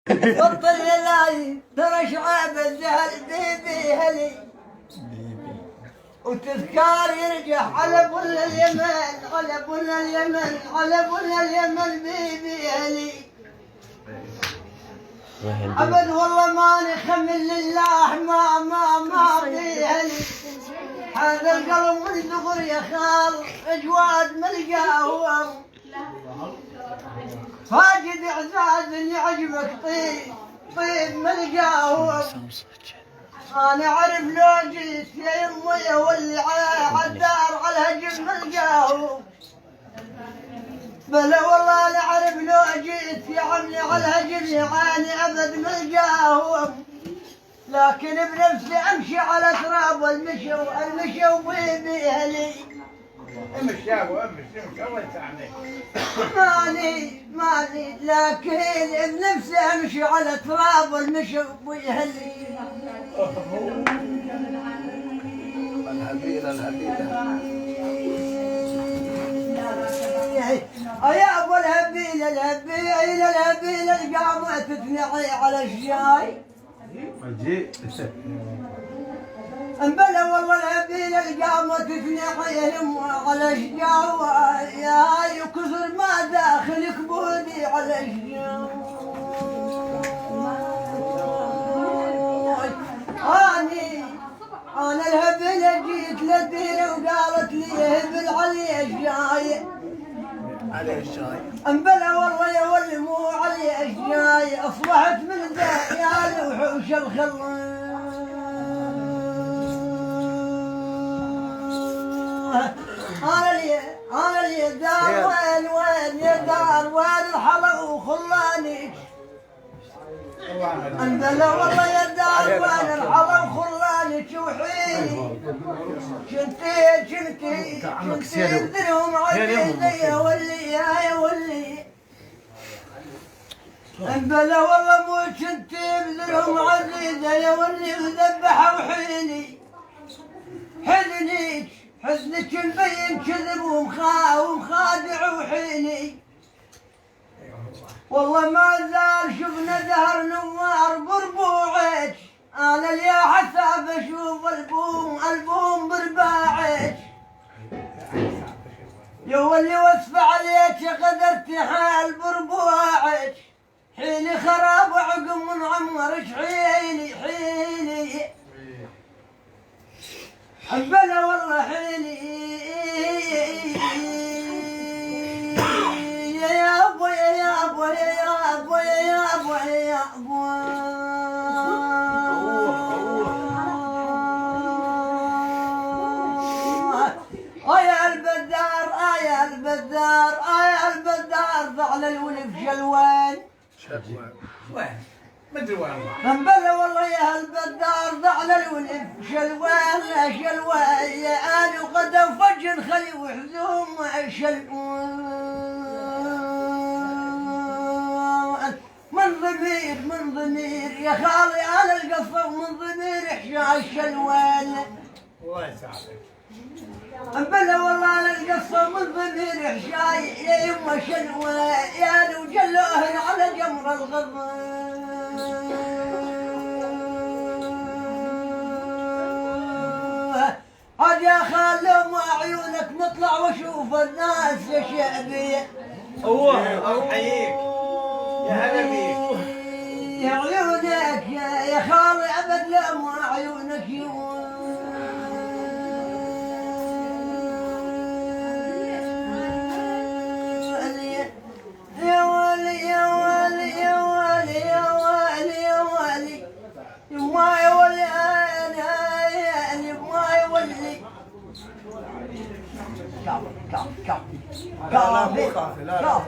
بطل يلاي ترى شعاب الزهل بيبي هلي وتذكار يرجع على بن اليمن على بن اليمن على بن اليمن بيبي هلي أبد والله ما نخمل لله ما في هلي هذا القلب من دغر يا خال اجواد ملقاه فاجد اعزاز يعجبك طيب ملقاه انا اعرف لو جيت يا يمي واللي على الدار على الهجم ملقاه بلا والله انا اعرف لو جيت يا عمي على الهجم يعاني ابد ملقاه لكن بنفسي امشي على تراب المشي وبيبي اهلي امشي الله يساعدك. ماني لكن بنفسي امشي على تراب المشي وبيهلي يا ابو الهبيل القامه تثنعي على الشاي انبلا والله الهبيل القامه تثنعي على الشاي وكثر ما داخل كبودي على الشاي انا الهبيل جيت للديره وقالت لي هبل علي الشاي انبلا والله يا ولي مو علي الشاي اصبحت من ديال وحوش الخل انا لي دار وين يا دار وين الحلا وخلاني انبلا والله يا دار وين الحلا وخلاني شوحيني كنتي ذرهم عزيزي يا ولي انبلا والله مو كنتي بذرهم عزيزي يا ولي وذبح وحيني حزنك مبين كذب ومخادع وحيني والله ما زال شفنا زهر نوار بربوعك انا اللي حساب اشوف البوم برباعك يا ولي وصف عليك قدرت حال بربوعك حيني خراب وعقم من عمرك حيني حبنا والله حيني يا ابو يا البدار ضعل الولف شلوان وين؟ ما ادري وين انبلا والله يا البدار ضعل الولف شلوان يا آل وقدم فجر خلي وحزوم من ضمير يا خالي على القصه ومن ضمير احشاء الشلوان الله يساعدك. انبلا والله على القصه من ضمير احشاي يا يما شلوان يا لو جلوهن على جمر الغضب عاد يا خال لو عيونك نطلع واشوف الناس يا شعبي الله يحييك يا هلا بيك يا عيونك يا خالي ابد لو عيونك لا مو كافي لا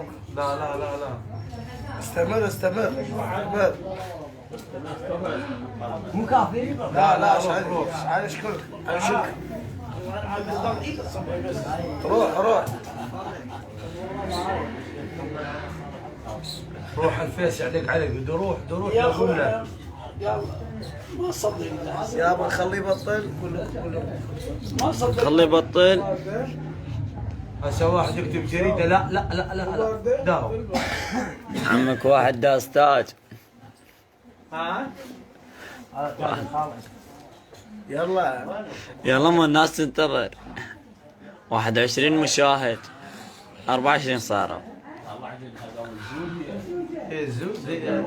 استمر مو كافي لا عشان اشكرك روح الفيس يعلق عليك دروح يا اخويا يلا ما صدق يابا خليه يبطل ما صدق خليه يبطل. هسه واحد يكتب جريده لا داو عمك واحد داس تاج. ها يلا يلا ما الناس تنتظر. 21 مشاهد، 24 صاروا. ايه الزوز إيه